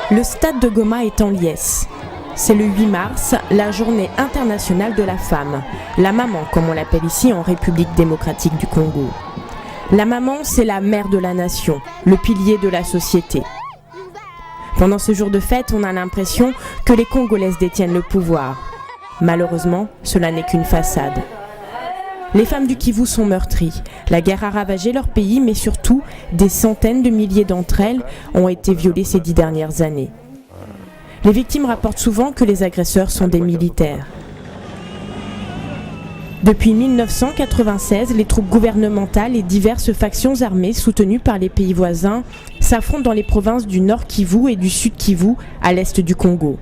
Le stade de Goma est en liesse. C'est le 8 mars, la journée internationale de la femme. La maman, comme on l'appelle ici en République démocratique du Congo. La maman, c'est la mère de la nation, le pilier de la société. Pendant ce jour de fête, on a l'impression que les Congolaises détiennent le pouvoir. Malheureusement, cela n'est qu'une façade. Les femmes du Kivu sont meurtries. La guerre a ravagé leur pays, mais surtout, des centaines de milliers d'entre elles ont été violées ces 10 dernières années. Les victimes rapportent souvent que les agresseurs sont des militaires. Depuis 1996, les troupes gouvernementales et diverses factions armées soutenues par les pays voisins s'affrontent dans les provinces du Nord Kivu et du Sud Kivu, à l'est du Congo.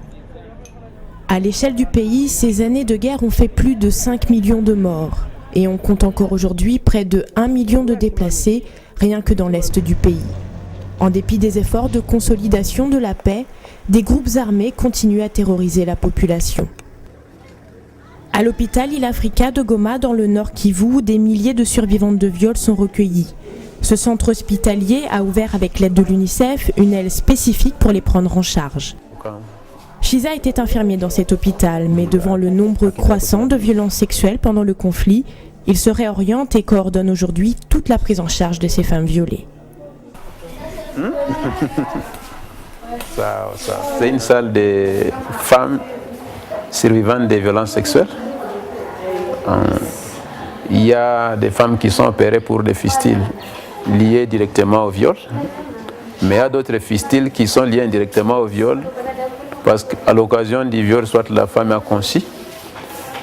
À l'échelle du pays, ces années de guerre ont fait plus de 5 millions de morts. Et on compte encore aujourd'hui près de 1 million de déplacés, rien que dans l'est du pays. En dépit des efforts de consolidation de la paix, des groupes armés continuent à terroriser la population. À l'hôpital Il Africa de Goma, dans le Nord Kivu, des milliers de survivantes de viols sont recueillies. Ce centre hospitalier a ouvert avec l'aide de l'UNICEF une aile spécifique pour les prendre en charge. Shiza était infirmier dans cet hôpital, mais devant le nombre croissant de violences sexuelles pendant le conflit, il se réoriente et coordonne aujourd'hui toute la prise en charge de ces femmes violées. C'est une salle de femmes survivantes des violences sexuelles. Il y a des femmes qui sont opérées pour des fistules liées directement au viol, mais il y a d'autres fistules qui sont liées indirectement au viol parce qu'à l'occasion du viol, soit la femme a conçu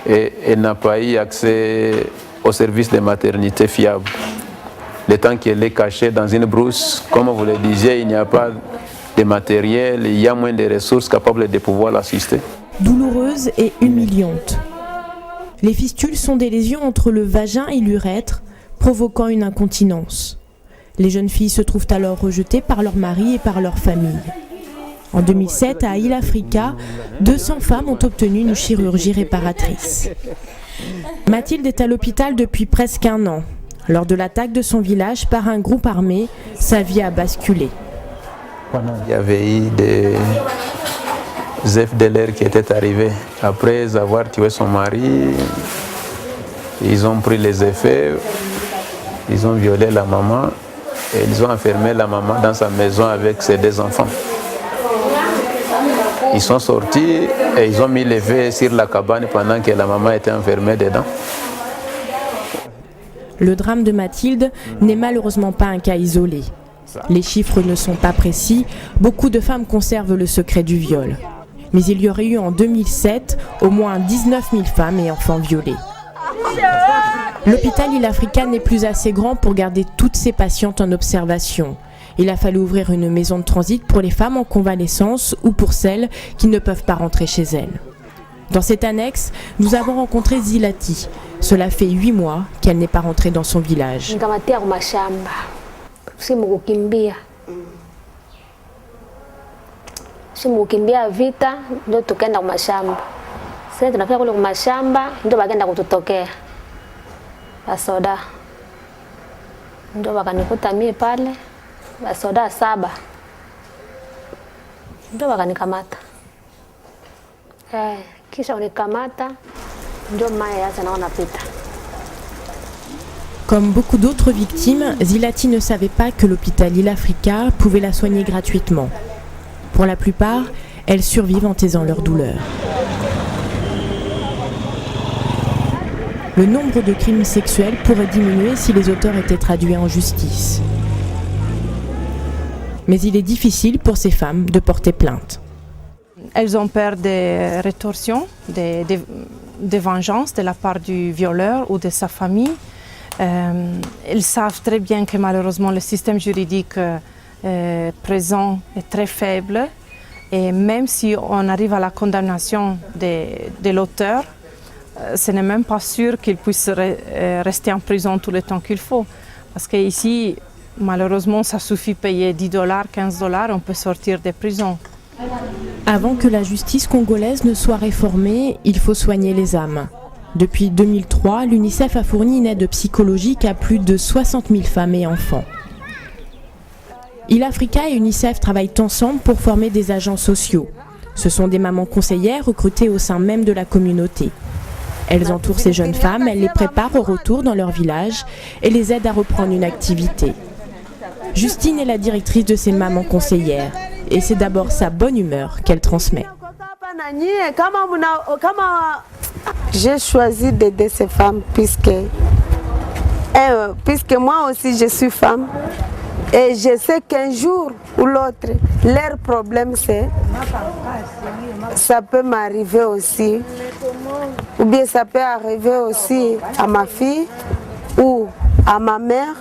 et elle n'a pas eu accès au service de maternité fiable. Le temps qu'elle est cachée dans une brousse, comme vous le disiez, il n'y a pas de matériel, il y a moins de ressources capables de pouvoir l'assister. Douloureuse et humiliante. Les fistules sont des lésions entre le vagin et l'urètre, provoquant une incontinence. Les jeunes filles se trouvent alors rejetées par leur mari et par leur famille. En 2007, à Il Africa, 200 femmes ont obtenu une chirurgie réparatrice. Mathilde est à l'hôpital depuis presque 1 an. Lors de l'attaque de son village par un groupe armé, sa vie a basculé. Il y avait eu des FDLR qui étaient arrivés. Après avoir tué son mari, ils ont pris les effets, ils ont violé la maman et ils ont enfermé la maman dans sa maison avec ses 2 enfants. Ils sont sortis et ils ont mis les feux sur la cabane pendant que la maman était enfermée dedans. Le drame de Mathilde n'est malheureusement pas un cas isolé. Les chiffres ne sont pas précis, beaucoup de femmes conservent le secret du viol. Mais il y aurait eu en 2007 au moins 19 000 femmes et enfants violés. L'hôpital Il Africa n'est plus assez grand pour garder toutes ces patientes en observation. Il a fallu ouvrir une maison de transit pour les femmes en convalescence ou pour celles qui ne peuvent pas rentrer chez elles. Dans cette annexe, nous avons rencontré Zilati. Cela fait 8 mois qu'elle n'est pas rentrée dans son village. Simukimbia vita ndio tukaenda kwa mashamba. Sasa tunafika kule kwa mashamba ndio wakaenda kututokea. Basoda. Ndio wakanikuta mimi pale. Basoda 7. Ndio wakanikamata. Kisha unikamata ndio maya sasa naona pita. Comme beaucoup d'autres victimes, Zilati ne savait pas que l'hôpital Il Africa pouvait la soigner gratuitement. Pour la plupart, elles survivent en taisant leur douleur. Le nombre de crimes sexuels pourrait diminuer si les auteurs étaient traduits en justice. Mais il est difficile pour ces femmes de porter plainte. Elles ont peur des rétorsions, des vengeances de la part du violeur ou de sa famille. Elles savent très bien que malheureusement le système juridique présent est très faible et même si on arrive à la condamnation de l'auteur, ce n'est même pas sûr qu'il puisse rester en prison tout le temps qu'il faut. Parce qu'ici, malheureusement, ça suffit de payer $10, $15, on peut sortir des prisons. Avant que la justice congolaise ne soit réformée, il faut soigner les âmes. Depuis 2003, l'UNICEF a fourni une aide psychologique à plus de 60 000 femmes et enfants. Il-Africa et UNICEF travaillent ensemble pour former des agents sociaux. Ce sont des mamans conseillères recrutées au sein même de la communauté. Elles entourent ces jeunes femmes, elles les préparent au retour dans leur village et les aident à reprendre une activité. Justine est la directrice de ces mamans conseillères et c'est d'abord sa bonne humeur qu'elle transmet. J'ai choisi d'aider ces femmes puisque moi aussi je suis femme et je sais qu'un jour ou l'autre, leur problème c'est ça peut m'arriver aussi ou bien ça peut arriver aussi à ma fille ou à ma mère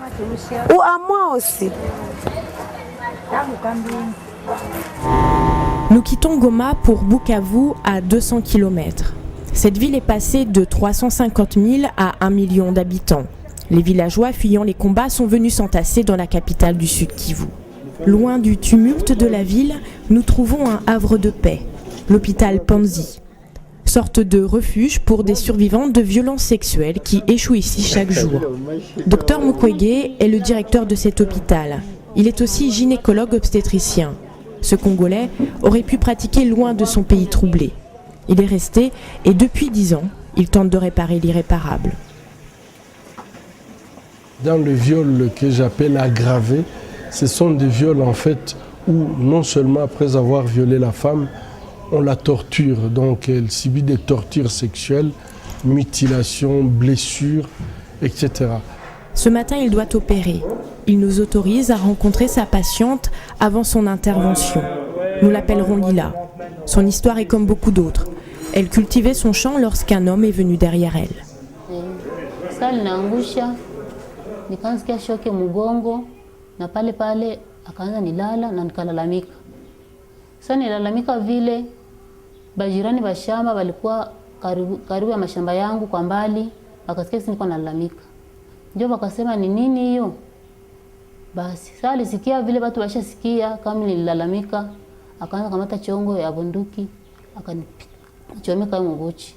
ou à moi aussi. Nous quittons Goma pour Bukavu à 200 km. Cette ville est passée de 350 000 à 1 million d'habitants. Les villageois fuyant les combats sont venus s'entasser dans la capitale du Sud Kivu. Loin du tumulte de la ville, nous trouvons un havre de paix, l'hôpital Panzi. Sorte de refuge pour des survivantes de violences sexuelles qui échouent ici chaque jour. Dr Mukwege est le directeur de cet hôpital. Il est aussi gynécologue obstétricien. Ce Congolais aurait pu pratiquer loin de son pays troublé. Il est resté et depuis 10 ans, il tente de réparer l'irréparable. Dans le viol que j'appelle aggravé, ce sont des viols en fait où non seulement après avoir violé la femme, on la torture, donc elle subit des tortures sexuelles, mutilations, blessures, etc. Ce matin, il doit opérer. Il nous autorise à rencontrer sa patiente avant son intervention. Nous l'appellerons Lila. Son histoire est comme beaucoup d'autres. Elle cultivait son champ lorsqu'un homme est venu derrière elle. Nikansikia shoke mgongo na pale akaanza nilala na nikalalamika. Sasa nilalamika vile bajirani ba shamba walikuwa karibu ya mashamba yangu kwa mbali, wakasikia sisi niko nalalamika. Ndio wakasema ni nini hiyo? Basi sasa alisikia vile watu washasikia kama nililalamika, akaanza kamata chongo ya bunduki akanichomeka mguchi.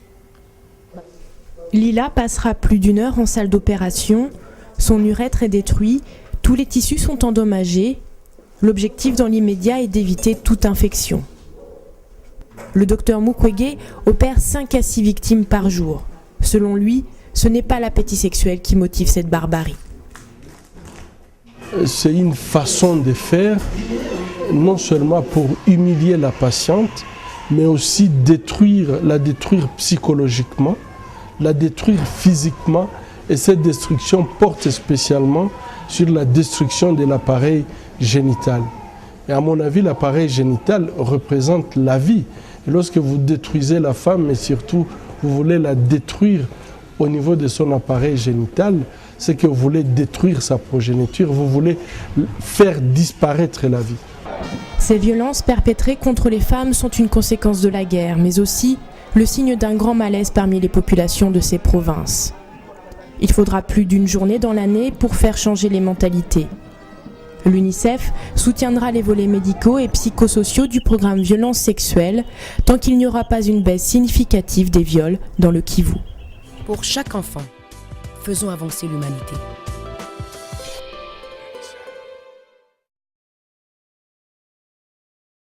Lila passera plus d'1 heure en salle d'opération. Son urètre est détruit, tous les tissus sont endommagés. L'objectif dans l'immédiat est d'éviter toute infection. Le docteur Mukwege opère 5 à 6 victimes par jour. Selon lui, ce n'est pas l'appétit sexuel qui motive cette barbarie. C'est une façon de faire, non seulement pour humilier la patiente, mais aussi la détruire psychologiquement, la détruire physiquement. Et cette destruction porte spécialement sur la destruction de l'appareil génital. Et à mon avis, l'appareil génital représente la vie. Et lorsque vous détruisez la femme, mais surtout vous voulez la détruire au niveau de son appareil génital, c'est que vous voulez détruire sa progéniture, vous voulez faire disparaître la vie. Ces violences perpétrées contre les femmes sont une conséquence de la guerre, mais aussi le signe d'un grand malaise parmi les populations de ces provinces. Il faudra plus d'1 journée dans l'année pour faire changer les mentalités. L'UNICEF soutiendra les volets médicaux et psychosociaux du programme Violences sexuelles tant qu'il n'y aura pas une baisse significative des viols dans le Kivu. Pour chaque enfant, faisons avancer l'humanité.